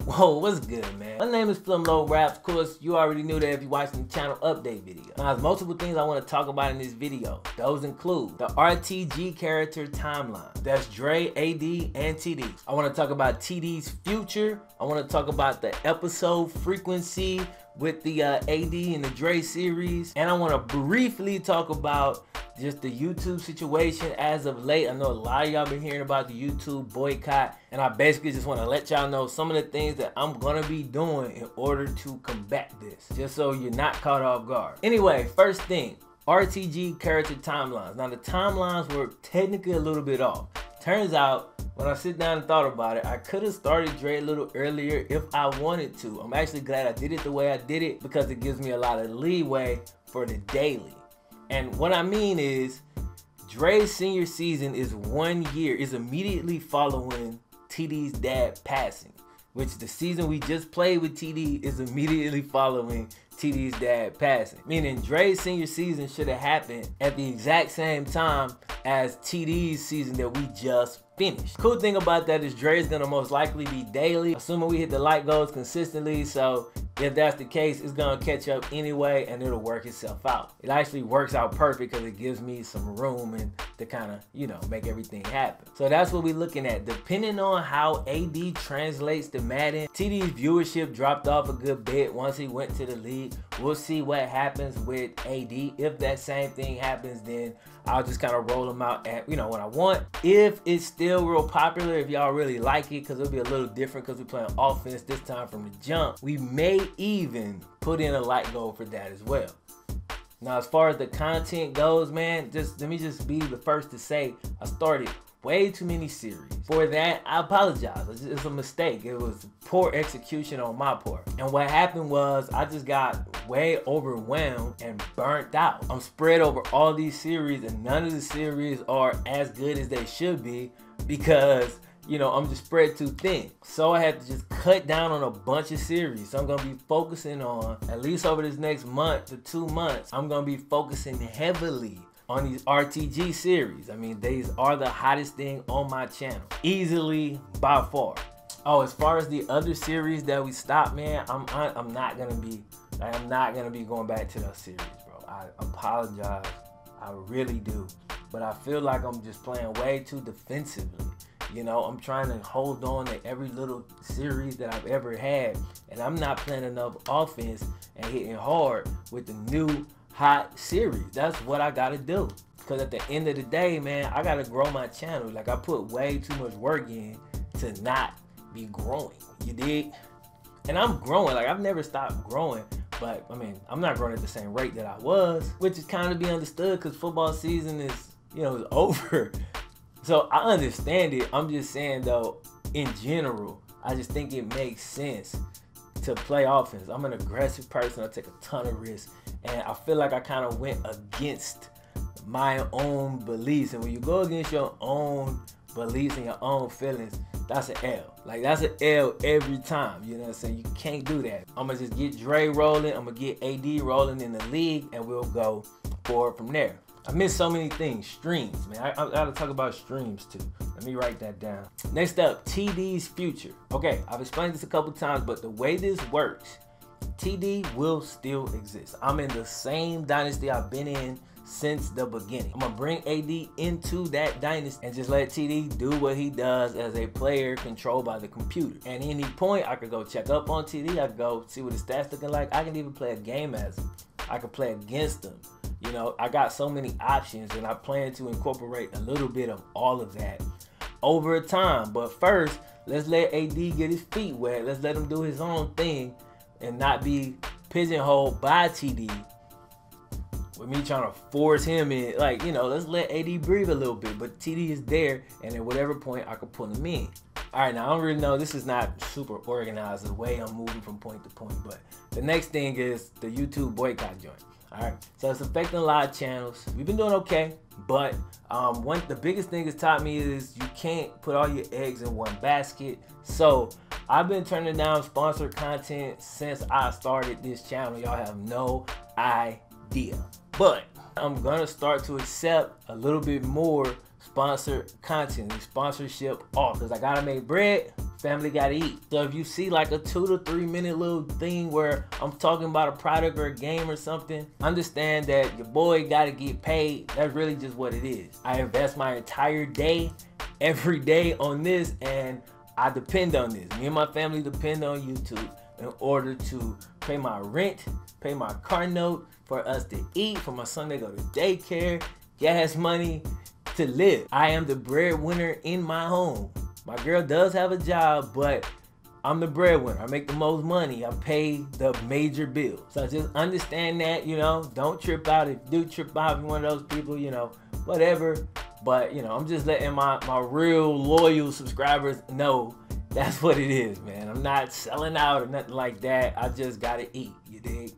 Whoa, what's good, man? My name is FlemLo Raps. Of course, you already knew that if you're watching the channel update video. Now, there's multiple things I want to talk about in this video. Those include the RTG character timeline. That's Dre, AD, and TD. I want to talk about TD's future. I want to talk about the episode frequency with the AD and the Dre series. And I want to briefly talk about just the YouTube situation as of late. I know a lot of y'all been hearing about the YouTube boycott, and I basically just want to let y'all know some of the things that I'm gonna be doing in order to combat this, just so you're not caught off guard. Anyway, first thing, RTG character timelines. Now the timelines were technically a little bit off. Turns out, when I sit down and thought about it, I could have started Dre a little earlier if I wanted to. I'm actually glad I did it the way I did it, because it gives me a lot of leeway for the daily. And what I mean is, Dre's senior season is 1 year, is immediately following TD's dad passing, which the season we just played with TD is immediately following TD's dad passing. Meaning Dre's senior season should have happened at the exact same time as TD's season that we just finished. Cool thing about that is Dre's gonna most likely be daily, assuming we hit the like goals consistently. So if that's the case, it's gonna catch up anyway and it'll work itself out. It actually works out perfect because it gives me some room and to kind of, you know, make everything happen. So that's what we're looking at. Depending on how AD translates to Madden, TD's viewership dropped off a good bit once he went to the league. We'll see what happens with AD. If that same thing happens, then I'll just kind of roll them out at, you know, what I want. If it's still real popular, if y'all really like it, because it'll be a little different because we're playing offense this time from the jump, we may even put in a like goal for that as well. Now, as far as the content goes, man, let me just be the first to say I started way too many series. For that, I apologize. It's a mistake. It was poor execution on my part. And what happened was I just got way overwhelmed and burnt out. I'm spread over all these series and none of the series are as good as they should be because, you know, I'm just spread too thin. So I had to just cut down on a bunch of series. So I'm gonna be focusing on, at least over this next month to 2 months, I'm gonna be focusing heavily on these RTG series. I mean, these are the hottest thing on my channel, easily by far. Oh, as far as the other series that we stopped, man, I'm not gonna be going back to those series, bro. I apologize, I really do, but I feel like I'm just playing way too defensively. You know, I'm trying to hold on to every little series that I've ever had, and I'm not playing enough offense and hitting hard with the new hot series. That's what I gotta do, because at the end of the day, man, I gotta grow my channel. Like, I put way too much work in to not be growing, you dig? And I'm growing, like, I've never stopped growing, but I mean, I'm not growing at the same rate that I was, which is kind of be understood because football season is, you know, is over. So I understand it. I'm just saying though, in general, I just think it makes sense to play offense. I'm an aggressive person. I take a ton of risks. And I feel like I kind of went against my own beliefs. And when you go against your own beliefs and your own feelings, that's an L. Like, that's an L every time. You know what I'm saying? You can't do that. I'm going to just get Dre rolling. I'm going to get AD rolling in the league. And we'll go forward from there. I missed so many things. Streams, man. I gotta talk about streams too. Let me write that down. Next up, TD's future. Okay, I've explained this a couple times, but the way this works, TD will still exist. I'm in the same dynasty I've been in since the beginning. I'm gonna bring AD into that dynasty and just let TD do what he does as a player controlled by the computer. At any point, I could go check up on TD. I could go see what his stats looking like. I can even play a game as him. I could play against him. You know, I got so many options, and I plan to incorporate a little bit of all of that over time. But first, let's let AD get his feet wet. Let's let him do his own thing and not be pigeonholed by TD with me trying to force him in. Like, you know, let's let AD breathe a little bit. But TD is there, and at whatever point, I could put him in. All right, now I don't really know. This is not super organized the way I'm moving from point to point. But the next thing is the YouTube boycott joint. All right, so it's affecting a lot of channels. We've been doing okay, but the biggest thing it's taught me is you can't put all your eggs in one basket. So I've been turning down sponsored content since I started this channel. Y'all have no idea. But I'm gonna start to accept a little bit more sponsored content and sponsorship off, because I gotta make bread family gotta eat. So if you see like a 2 to 3 minute little thing where I'm talking about a product or a game or something, understand that your boy gotta get paid. That's really just what it is. I invest my entire day, every day on this, and I depend on this. Me and my family depend on YouTube in order to pay my rent, pay my car note, for us to eat, for my son to go to daycare, gas money, to live. I am the breadwinner in my home. My girl does have a job, but I'm the breadwinner. I make the most money. I pay the major bills. So just understand that, you know, don't trip out. If you do trip out, if you're one of those people, you know, whatever. But, you know, I'm just letting my real loyal subscribers know that's what it is, man. I'm not selling out or nothing like that. I just gotta eat, you dig?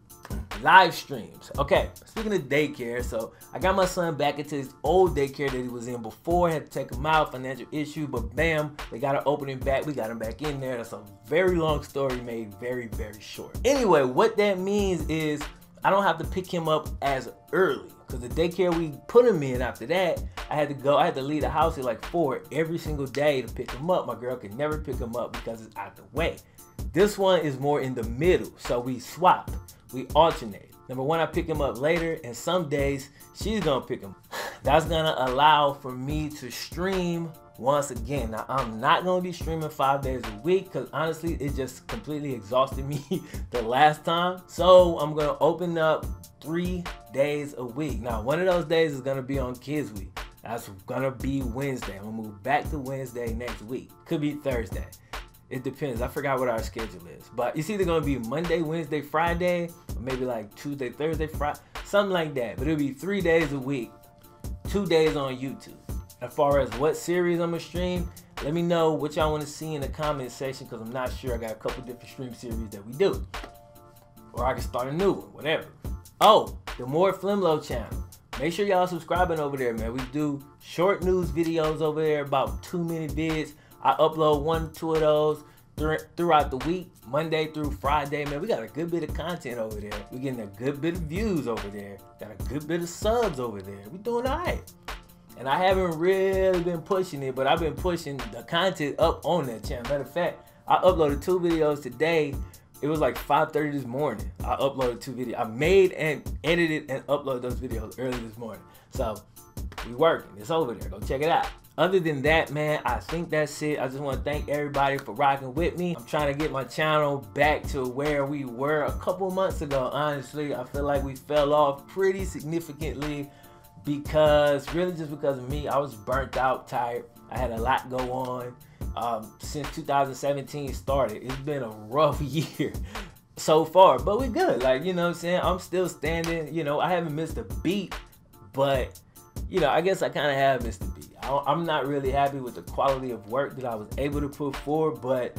Live streams. Okay, speaking of daycare, so I got my son back into his old daycare that he was in before. I had to take him out, financial issue, but bam, they got to open him back. We got him back in there. That's a very long story made very, very short. Anyway, what that means is I don't have to pick him up as early, because the daycare we put him in after that, I had to leave the house at like 4 every single day to pick him up. My girl could never pick him up because it's out the way. This one is more in the middle, so we swap. We alternate. Number one, I pick him up later, and some days she's gonna pick him. That's gonna allow for me to stream once again. Now, I'm not gonna be streaming 5 days a week because honestly, it just completely exhausted me the last time. So I'm gonna open up 3 days a week. Now, one of those days is gonna be on Kids Week. That's gonna be Wednesday. I'm gonna move back to Wednesday next week. Could be Thursday. It depends. I forgot what our schedule is. But it's either going to be Monday, Wednesday, Friday, or maybe like Tuesday, Thursday, Friday, something like that. But it'll be 3 days a week, 2 days on YouTube. As far as what series I'm going to stream, let me know what y'all want to see in the comment section, because I'm not sure. I got a couple different stream series that we do. Or I can start a new one, whatever. Oh, the more FlemLo channel. Make sure y'all subscribing over there, man. We do short news videos over there, about 2-minute vids. I upload 1 or 2 of those throughout the week, Monday through Friday. Man, we got a good bit of content over there. We're getting a good bit of views over there. Got a good bit of subs over there. We're doing all right. And I haven't really been pushing it, but I've been pushing the content up on that channel. Matter of fact, I uploaded 2 videos today. It was like 5:30 this morning. I uploaded 2 videos. I made and edited and uploaded those videos early this morning. So we working. It's over there. Go check it out. Other than that, man, I think that's it. I just want to thank everybody for rocking with me. I'm trying to get my channel back to where we were a couple months ago. Honestly, I feel like we fell off pretty significantly because of me. I was burnt out, tired. I had a lot go on. Since 2017 started, it's been a rough year so far, but we're good. Like, you know what I'm saying? I'm still standing. You know, I haven't missed a beat, but you know, I guess I kind of have missed a beat. I'm not really happy with the quality of work that I was able to put forward, but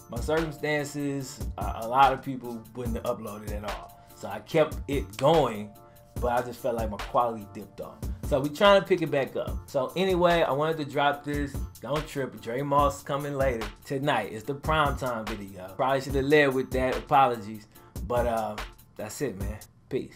my circumstances, a lot of people wouldn't have uploaded at all. So I kept it going, but I just felt like my quality dipped off. So we trying to pick it back up. So anyway, I wanted to drop this. Don't trip, Dre Moss coming later tonight. It's the primetime video. Probably should have led with that. Apologies. But that's it, man. Peace.